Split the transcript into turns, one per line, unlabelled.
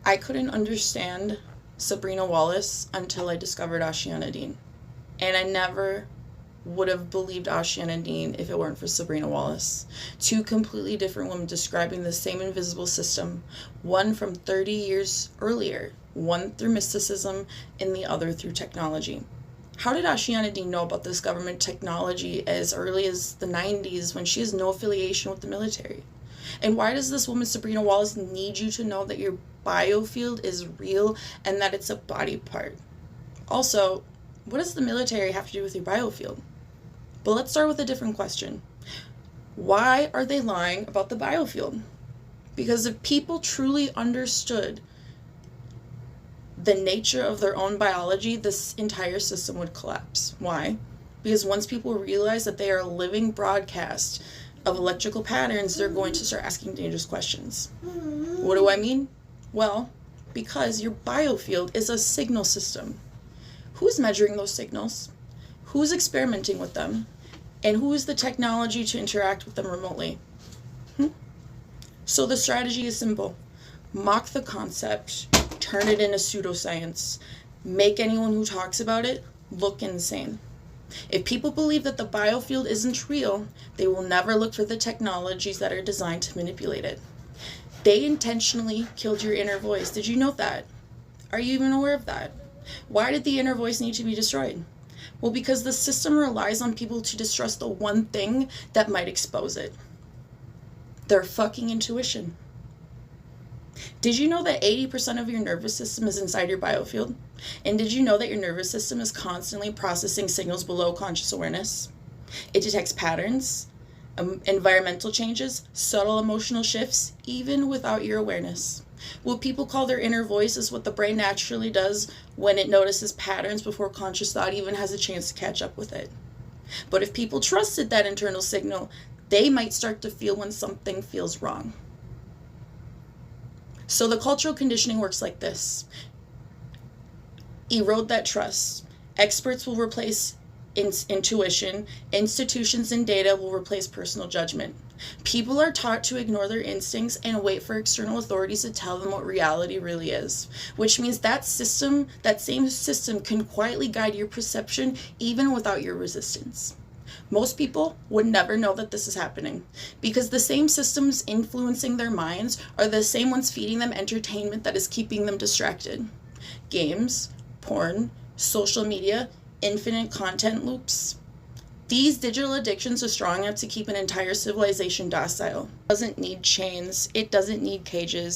I couldn't understand Sabrina Wallace until I discovered Ashayana Deane. And I never would have believed Ashayana Deane if it weren't for Sabrina Wallace. Two completely different women describing the same invisible system, one from 30 years earlier, one through mysticism and the other through technology. How did Ashayana Deane know about this government technology as early as the 90s when she has no affiliation with the military? And why does this woman, Sabrina Wallace, need you to know that your biofield is real and that it's a body part? Also, what does the military have to do with your biofield? But let's start with a different question. Why are they lying about the biofield? Because if people truly understood the nature of their own biology, this entire system would collapse. Why? Because once people realize that they are a living broadcast of electrical patterns, they're going to start asking dangerous questions. What do I mean? Well, because your biofield is a signal system. Who's measuring those signals? Who's experimenting with them? And who is the technology to interact with them remotely? So the strategy is simple. Mock the concept, turn it into pseudoscience, make anyone who talks about it look insane. If people believe that the biofield isn't real, they will never look for the technologies that are designed to manipulate it. They intentionally killed your inner voice. Did you know that? Are you even aware of that? Why did the inner voice need to be destroyed? Well, because the system relies on people to distrust the one thing that might expose it. Their fucking intuition. Did you know that 80% of your nervous system is inside your biofield? And did you know that your nervous system is constantly processing signals below conscious awareness? It detects patterns, environmental changes, subtle emotional shifts, even without your awareness. What people call their inner voice is what the brain naturally does when it notices patterns before conscious thought even has a chance to catch up with it. But if people trusted that internal signal, they might start to feel when something feels wrong. So the cultural conditioning works like this. Erode that trust. Experts will replace intuition. Institutions and data will replace personal judgment. People are taught to ignore their instincts and wait for external authorities to tell them what reality really is, which means that same system can quietly guide your perception even without your resistance. Most people would never know that this is happening because the same systems influencing their minds are the same ones feeding them entertainment that is keeping them distracted. Games, porn, social media, infinite content loops. These digital addictions are strong enough to keep an entire civilization docile. It doesn't need chains. It doesn't need cages.